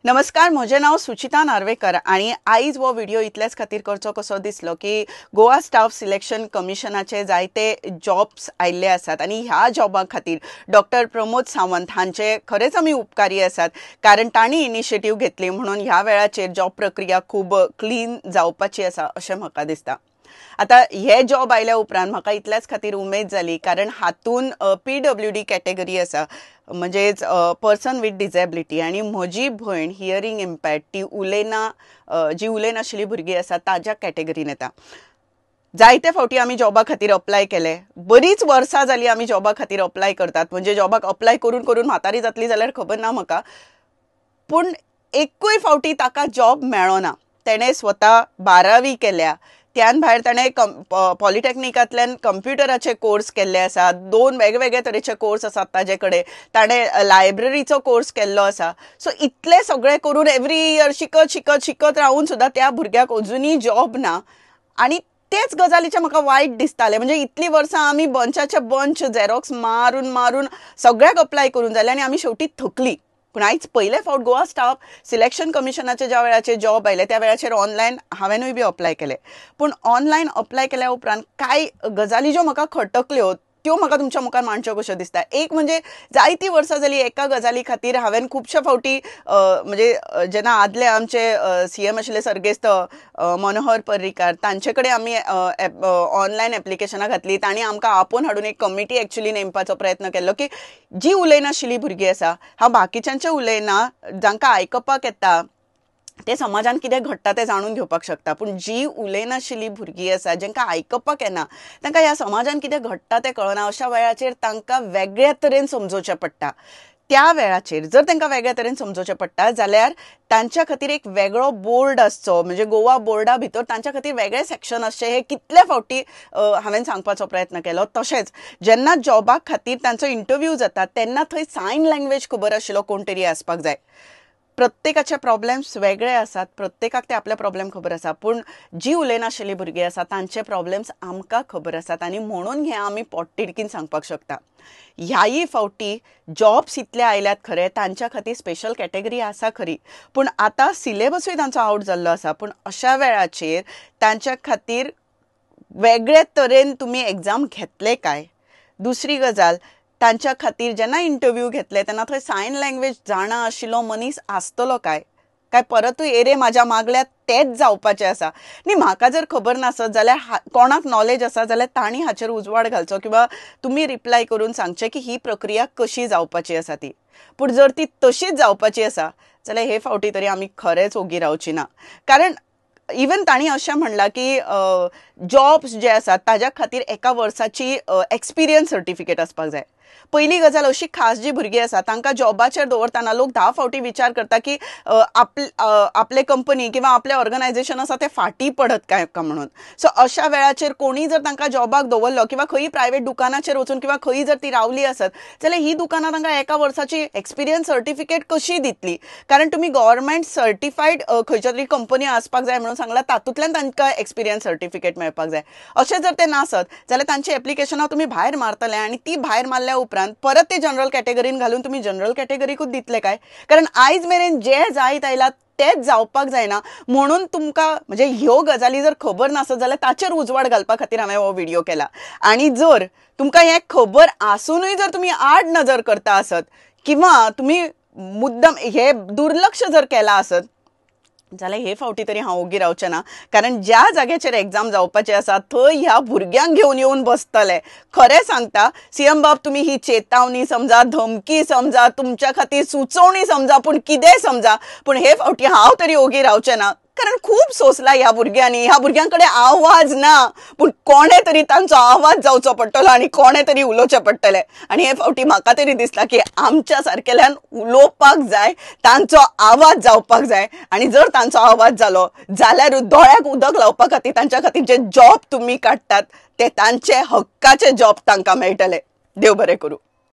नमस्कार, म्हजें नाव सुचिता नार्वेकर आणि आयज वो व्हिडिओ इतलेच खातीर करचो कसो दिसलो की गोवा स्टाफ सिलेक्शन कमिशनाचे जायते जॉब्स आयिल्ले आसात आणि ह्या जॉबा खातीर डॉक्टर प्रमोद सावंत हांचे खरेच आमी उपकारी आसात, कारण तांणी इनिशिएटीव घेतली म्हणून ह्या वेळाचेर जॉब प्रक्रिया खूब क्लीन जावपाची आसा अशें म्हाका दिसता। आता हे जॉब आयल्या उपरांत म्हाका इतल्याच खातीर उमेद जाली, कारण हातून PWD कॅटेगरी आसा, म्हणजेच पर्सन विथ डिसेबिलिटी, आणि म्हजी भयण हियरिंग इम्पॅर्ड ती जी उलयनाशिल्ली भुरगीं आसा ताज्या कॅटेगरीन येता। जायते फावटी आमी जॉबा खातीर अप्लाय केले, बरीच वर्सां जाली आमी जॉबा खातीर अप्लाय करतात, म्हणजे जॉबाक अप्लाय करून करून म्हातारी जातली जाल्यार खबर ना म्हाका, पूण एकूय फावटी ताका जॉब मेळ्ळो ना। तेणें स्वता 12वी केल्या, त्यान भायर ताणें पॉलिटेक्निकांतल्यान कंप्युटराचे कोर्स केल्ले आसात, 2 वेगवेगळे तरेचे कोर्स आसात ताजे कडेन, ताणें लायब्ररीचो कोर्स केल्लो आसा। सो इतले सगळे करून एवरी इयर शिकत शिकत शिकत रावून सुद्दां त्या भुरग्याक अजुनूय जॉब ना। आणि तेच गजालीचें म्हाका वायट दिसतालें, म्हणजे इतलीं वर्सां आमी बंचाचे बंच झेरॉक्स मारून मारून सगळ्याक अप्लाय करून जालें आनी आमी शेवटी थकली। पूण आयज पयले फावट गोवा स्टाफ सिलेक्शन कमिशनाचे ज्या वेळाचेर जॉब आयले त्या वेळाचेर ऑनलायन हांवेनूय बी अप्लाय केले, पूण ऑनलायन अप्लाय केल्या उपरांत कांय गजाली ज्यो म्हाका खटकल्यो त्यो म्हाका तुमच्या मुखार मांडच्यो कश्यो दिसता। एक म्हणजे जायतीं वर्सां जालीं एका गजाली खातीर हांवेन खुबशे फावटी म्हणजे जेन्ना आदले आमचे CM आशिल्ले सर्गेस्त मनोहर पर्रीकार, तांचे कडेन आमी ऑनलायन एप्लिकेशनां घातलीं, तांणी आमकां आपोवन हाडून एक कमिटी एक्चुअली नेमपाचो प्रयत्न केल्लो की जी उलयनाशिल्लीं भुरगीं आसा, हांव बाकीच्यांचें उलयना, जांकां आयकपाक येता ते समाजान कितें घडटा तें जाणून घेवपाक शकता, पूण जी उलयनाशिल्लीं भुरगीं आसा, जांकां आयकपाक येना, तांकां ह्या समाजान कितें घडटा तें कळना, अशा वेळाचेर तांकां वेगळ्या तरेन समजोवचें पडटा। त्या वेळाचेर जर तांकां वेगळ्या तरेन समजोवचें पडटा जाल्यार तांच्या खातीर एक वेगळो बोर्ड आसचो, म्हणजे गोवा बोर्डा भितर तांच्या खातीर वेगळे सेक्शन आसचे, हे कितले फावटी हांवेन सांगपाचो प्रयत्न केलो। तशेंच जेन्ना जॉबा खातीर तांचो इंटरव्यू जाता तेन्ना थंय सायन लँग्वेज खबर आशिल्लो कोण तरी आसपाक जाय। प्रत्येकाचे प्रॉब्लेम्स वेगळे आसात, प्रत्येकाक ते आपले प्रॉब्लेम खबर आसा, पूण जी उलयनाशिल्लीं भुरगीं आसा तांचे प्रॉब्लेम्स आमकां खबर आसात, आनी म्हणून हें आमी पोटतिडकीन सांगपाक शकता। ह्याय फावटी जॉब्स इतले आयल्यात खरे, तांच्या खातीर स्पेशल कॅटेगरी आसा खरी, पूण आतां सिलेबसूय तांचो आवट जाल्लो आसा, पूण अशा वेळाचेर तांच्या खातीर वेगळे तरेन तुमी एग्जाम घेतले काय? दुसरी गजाल, तांच्या खातीर जेन्ना इंटरव्यू घेतले तेन्ना थंय सायन लँग्वेज जाणा आशिल्लो मनीस आसतलो काय परतूय एरे म्हाज्या मागल्यात तेच जावपाचें आसा न्ही। म्हाका जर खबर नासत जाल्यार कोणाक नॉलेज आसा जाल्यार तांणी हाचेर उजवाड घालचो, किंवा तुमी रिप्लाय करून सांगचें की ही प्रक्रिया कशी जावपाची आसा ती। पूण जर ती तशीच जावपाची आसा जाल्यार हे फावटी तरी आमी खरेंच ओगी रावची ना, कारण इवन तांणी अशें म्हणलां की जॉब्स जे आसात ताज्या खातीर एका वर्साची एक्सपिरियन्स सर्टिफिकेट आसपाक जाय। पहिली गजाल अशी, खास जी भुरगीं आसा तांकां जॉबाचेर दवरतना लोक 10 फावटी विचार करता की आपले कंपनी किंवा आपले ऑर्गनायझेशन आसा ते फाटी पडत काय म्हणून। सो अशा वेळाचेर कोणी जर तांकां जॉबाक दवरलो, किंवा खंयी प्रायवेट दुकानाचेर वचून किंवा खंयी जर ती रावली आसत जाल्यार ही दुकानां तांकां एका वर्साची एक्सपिरियन्स सर्टिफिकेट कशी दितली? कारण तुमी गव्हर्नमेंट सर्टिफायड खंयच्या तरी कंपनी आसपाक जाय म्हणून सांगला, तातूंतल्यान तांकां एक्सपिरियन्स सर्टिफिकेट मेळपाक जाय। अशें जर ते नासत जाल्यार तांची एप्लिकेशनां तुमी भायर मारतले, आणि ती भायर मारल्या उपरांत परत ते जनरल कॅटेगरीन घालून तुम्ही जनरल कॅटेगरीकूच दितले काय? कारण आयज मेरेन जे जायत आयला तेच जावपाक जायना, म्हणून तुमकां म्हणजे ह्यो गजाली जर खबर नासत जाल्यार ताचेर उजवाड घालपा खातीर हांवें हो व्हिडिओ केला। आणि जर तुमकां हें खबर आसूनय जर तुमी आड नजर करता आसत, किंवा तुमी मुद्दम हे दुर्लक्ष जर केला आसत जाल्यार हे फावटी तरी हांव ओगी रावचें ना, कारण ज्या जाग्याचेर एग्जाम जावपाची आसा थंय ह्या भुरग्यांक घेवन येवन बसतले। खरें सांगता, CM बाब तुमी ही चेतावणी समजा, धमकी समजा, तुमच्या खातीर सुचोवणी समजा, पूण कितेंय समजा, पूण हे फावटी हांव तरी ओगी रावचें ना, कारण खूब सोंसला ह्या भुरग्यांनी। ह्या भुरग्यांकडे आवाज ना, पूण कोणे तरी तांचो आवाज जावचो पडटलो आनी कोणे तरी उलोवचें पडटलें। आनी हे फावटी म्हाका तरी दिसता की आमच्या सारकेल्यान उलोवपाक जाय, तांचो आवाज जावपाक जाय, आनी जर तांचो आवाज जालो जाल्यार दोळ्याक उदक लावपा खातीर तांच्या खातीर जे जॉब तुमी काडटात ते तांचे हक्काचे जॉब तांकां मेळटले। देव बरें करूं।